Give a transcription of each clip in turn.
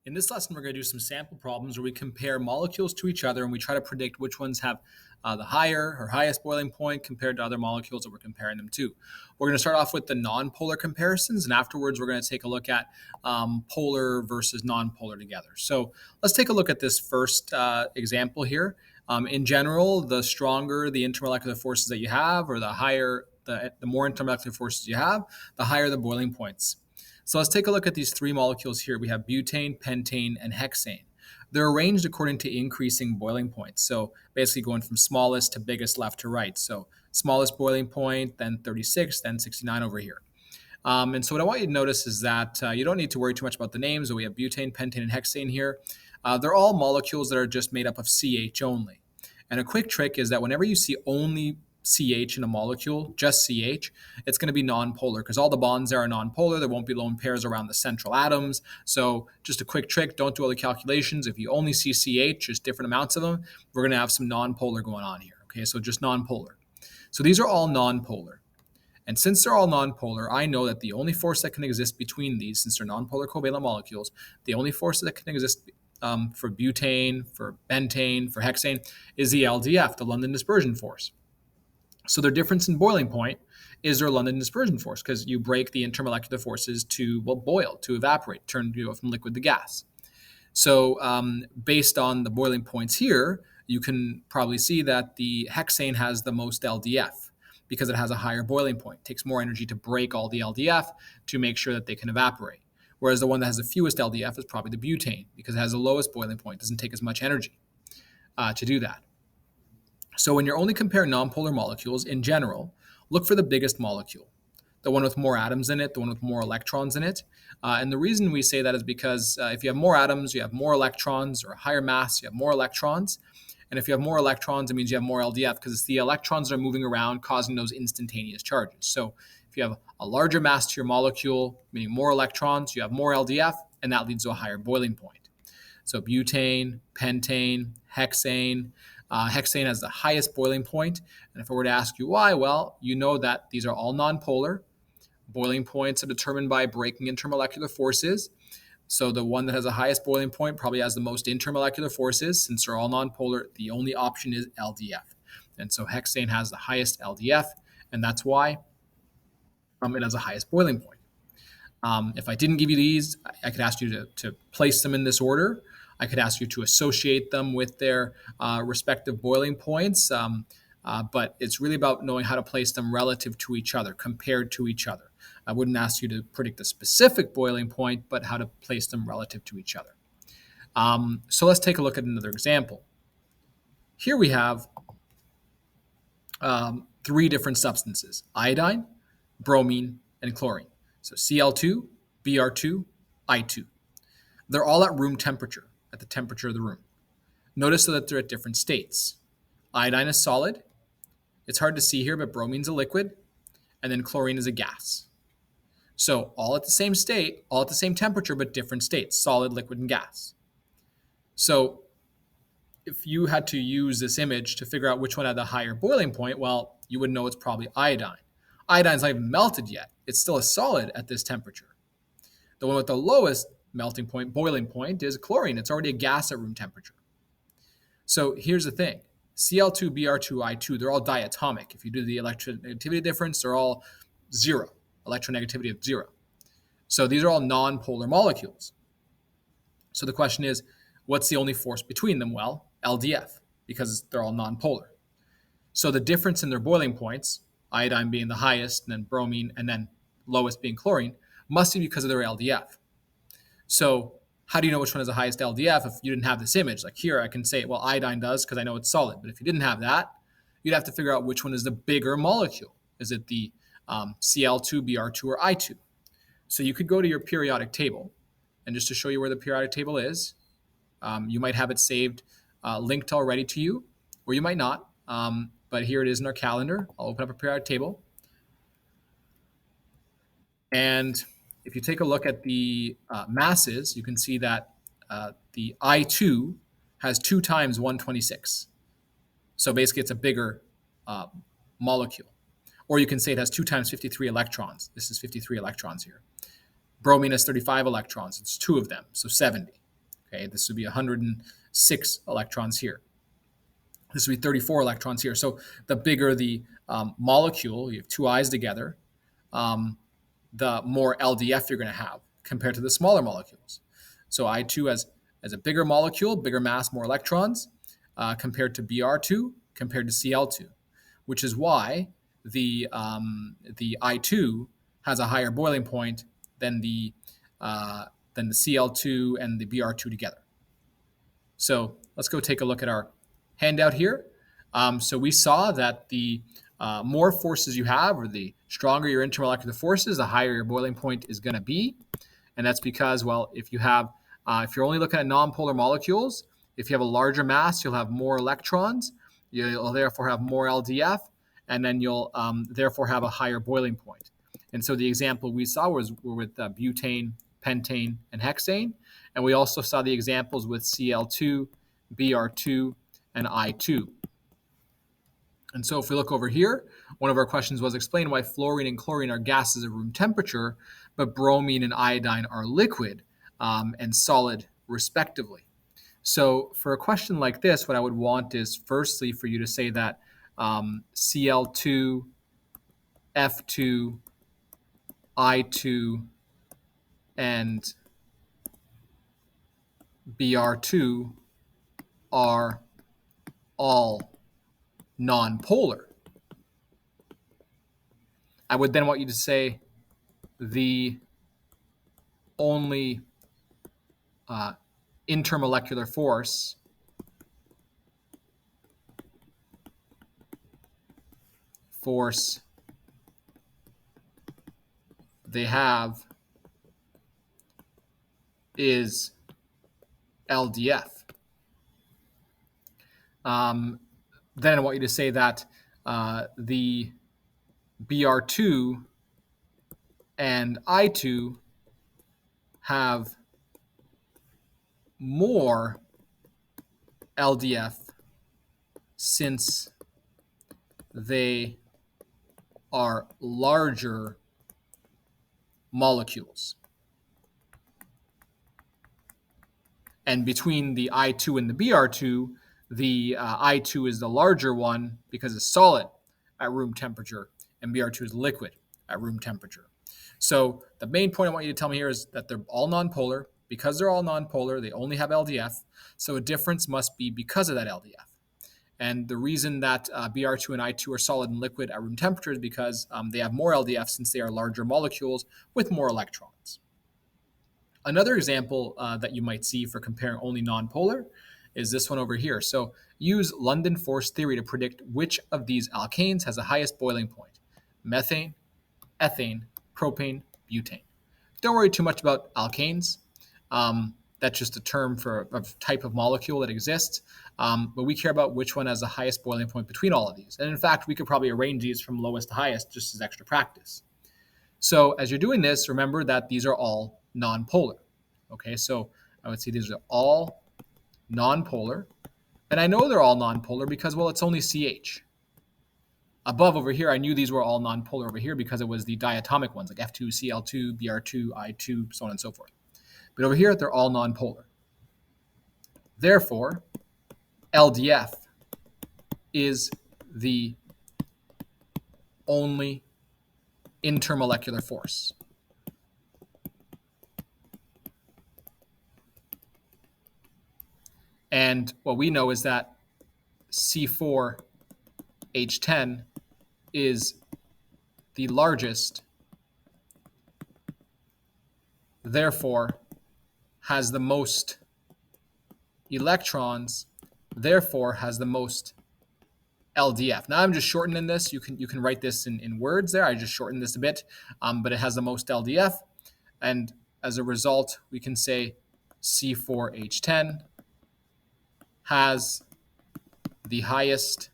In this lesson, we're going to do some sample problems where we compare molecules to each other and we try to predict which ones have the higher or highest boiling point compared to other molecules that we're comparing them to. We're going to start off with the non-polar comparisons, and afterwards we're going to take a look at polar versus non-polar together. So let's take a look at this first example here. In general, the stronger the intermolecular forces that you have, or the higher, the more intermolecular forces you have, the higher the boiling points. So let's take a look at these three molecules here. We have butane, pentane, and hexane. They're arranged according to increasing boiling points. So basically going from smallest to biggest left to right. So smallest boiling point, then 36, then 69 over here. And so what I want you to notice is that you don't need to worry too much about the names. So we have butane, pentane, and hexane here. They're all molecules that are just made up of CH only. And a quick trick is that whenever you see only CH in a molecule, just CH, it's going to be nonpolar because all the bonds there are nonpolar. There won't be lone pairs around the central atoms. So just a quick trick, don't do all the calculations. If you only see CH, just different amounts of them, we're going to have some nonpolar going on here. Okay, so just nonpolar. So these are all nonpolar. And since they're all nonpolar, I know that the only force that can exist between these, since they're nonpolar covalent molecules, the only force that can exist for butane, for pentane, for hexane is the LDF, the London dispersion force. So their difference in boiling point is their London dispersion force because you break the intermolecular forces to boil, to evaporate, turn from liquid to gas. So based on the boiling points here, you can probably see that the hexane has the most LDF because it has a higher boiling point. It takes more energy to break all the LDF to make sure that they can evaporate. Whereas the one that has the fewest LDF is probably the butane because it has the lowest boiling point. It doesn't take as much energy to do that. So when you're only comparing nonpolar molecules, in general, look for the biggest molecule, the one with more atoms in it, the one with more electrons in it. And the reason we say that is because if you have more atoms, you have more electrons, or a higher mass, you have more electrons. And if you have more electrons, it means you have more LDF because it's the electrons that are moving around causing those instantaneous charges. So if you have a larger mass to your molecule, meaning more electrons, you have more LDF, and that leads to a higher boiling point. So butane, pentane, hexane. Hexane has the highest boiling point. And if I were to ask you why, well, you know that these are all nonpolar. Boiling points are determined by breaking intermolecular forces. So the one that has the highest boiling point probably has the most intermolecular forces. Since they're all nonpolar, the only option is LDF. And so hexane has the highest LDF, and that's why it has the highest boiling point. If I didn't give you these, I could ask you to place them in this order. I could ask you to associate them with their respective boiling points, but it's really about knowing how to place them relative to each other, compared to each other. I wouldn't ask you to predict the specific boiling point, but how to place them relative to each other. So let's take a look at another example. Here we have three different substances: iodine, bromine, and chlorine. So Cl2, Br2, I2. They're all at room temperature, at the temperature of the room. Notice that they're at different states. Iodine is solid. It's hard to see here, but bromine's a liquid, and then chlorine is a gas. So all at the same state, all at the same temperature, but different states: solid, liquid, and gas. So if you had to use this image to figure out which one had the higher boiling point, well, you would know it's probably iodine. Iodine's not even melted yet. It's still a solid at this temperature. The one with the lowest melting point, boiling point, is chlorine. It's already a gas at room temperature. So here's the thing. Cl2, Br2, I2, they're all diatomic. If you do the electronegativity difference, they're all zero, electronegativity of zero. So these are all nonpolar molecules. So the question is, what's the only force between them? Well, LDF, because they're all nonpolar. So the difference in their boiling points, iodine being the highest, and then bromine, and then lowest being chlorine, must be because of their LDF. So how do you know which one is the highest LDF if you didn't have this image? Like here, I can say, well, iodine does because I know it's solid. But if you didn't have that, you'd have to figure out which one is the bigger molecule. Is it the Cl2, Br2, or I2? So you could go to your periodic table. And just to show you where the periodic table is, you might have it saved, linked already to you, or you might not. But here it is in our calendar. I'll open up a periodic table. And if you take a look at the masses, you can see that the I2 has 2 times 126. So basically, it's a bigger molecule. Or you can say it has 2 times 53 electrons. This is 53 electrons here. Bromine has 35 electrons. It's 2 of them, so 70. Okay, this would be 106 electrons here. This would be 34 electrons here. So the bigger the molecule, you have two I's together, the more LDF you're going to have compared to the smaller molecules. So I2 as a bigger molecule, bigger mass, more electrons, compared to Br2, compared to Cl2, which is why the I2 has a higher boiling point than the Cl2 and the Br2 together. So let's go take a look at our handout here. So we saw that the more forces you have, or the stronger your intermolecular forces, the higher your boiling point is going to be. And that's because, well, if you're only looking at nonpolar molecules, if you have a larger mass, you'll have more electrons. You'll therefore have more LDF, and then you'll therefore have a higher boiling point. And so the example we saw were with butane, pentane, and hexane. And we also saw the examples with Cl2, Br2, and I2. And so if we look over here, one of our questions was explain why fluorine and chlorine are gases at room temperature, but bromine and iodine are liquid and solid respectively. So for a question like this, what I would want is firstly for you to say that Cl2, F2, I2, and Br2 are all nonpolar. I would then want you to say the only intermolecular force they have is LDF. Then I want you to say that the Br2 and I2 have more LDF since they are larger molecules. And between the I2 and the Br2, the I2 is the larger one because it's solid at room temperature, and Br2 is liquid at room temperature. So the main point I want you to tell me here is that they're all nonpolar. Because they're all nonpolar, they only have LDF. So a difference must be because of that LDF. And the reason that Br2 and I2 are solid and liquid at room temperature is because they have more LDF since they are larger molecules with more electrons. Another example that you might see for comparing only nonpolar is this one over here. So use London force theory to predict which of these alkanes has the highest boiling point: methane, ethane, propane, butane. Don't worry too much about alkanes. That's just a term for a type of molecule that exists. But we care about which one has the highest boiling point between all of these. And in fact, we could probably arrange these from lowest to highest just as extra practice. So as you're doing this, remember that these are all nonpolar. Okay, so I would say these are all nonpolar. And I know they're all nonpolar because, well, it's only CH. Above over here, I knew these were all nonpolar over here because it was the diatomic ones, like F2, Cl2, Br2, I2, so on and so forth. But over here, they're all nonpolar. Therefore, LDF is the only intermolecular force. And what we know is that C4H10 is the largest, therefore has the most electrons, therefore has the most LDF. Now I'm just shortening this. You can write this in words there. I just shortened this a bit, but it has the most LDF. And as a result, we can say C4H10 has the highest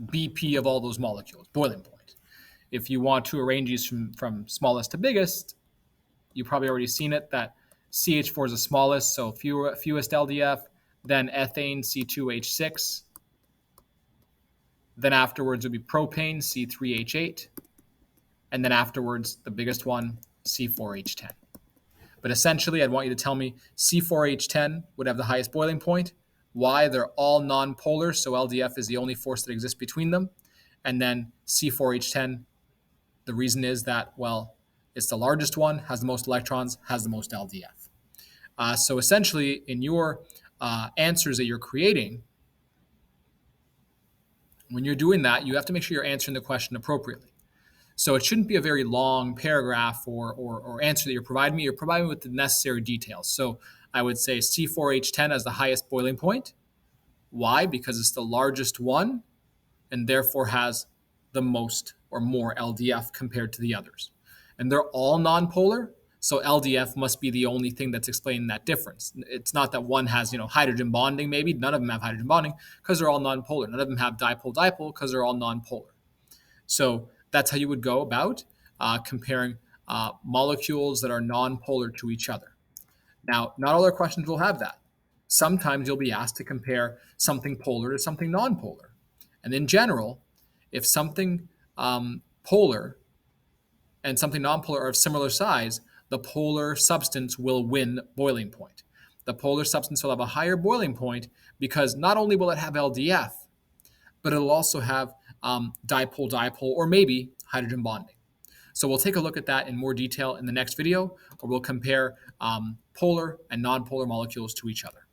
BP of all those molecules, boiling point. If you want to arrange these from smallest to biggest, you've probably already seen it, that CH4 is the smallest, so fewest LDF, then ethane, C2H6. Then afterwards would be propane, C3H8. And then afterwards, the biggest one, C4H10. But essentially, I'd want you to tell me C4H10 would have the highest boiling point. Why? They're all non-polar, so LDF is the only force that exists between them. And then C4H10, the reason is that, well, it's the largest one, has the most electrons, has the most LDF. So essentially, in your answers that you're creating, when you're doing that, you have to make sure you're answering the question appropriately. So it shouldn't be a very long paragraph or answer that you're providing me. You're providing me with the necessary details. So I would say C4H10 has the highest boiling point. Why? Because it's the largest one and therefore has the most or more LDF compared to the others. And they're all nonpolar, so LDF must be the only thing that's explaining that difference. It's not that one has, hydrogen bonding maybe. None of them have hydrogen bonding because they're all nonpolar. None of them have dipole-dipole because they're all nonpolar. So that's how you would go about comparing molecules that are nonpolar to each other. Now, not all our questions will have that. Sometimes you'll be asked to compare something polar to something nonpolar. And in general, if something polar and something nonpolar are of similar size, the polar substance will win boiling point. The polar substance will have a higher boiling point because not only will it have LDF, but it'll also have dipole-dipole or maybe hydrogen bonding. So we'll take a look at that in more detail in the next video, where we'll compare polar and nonpolar molecules to each other.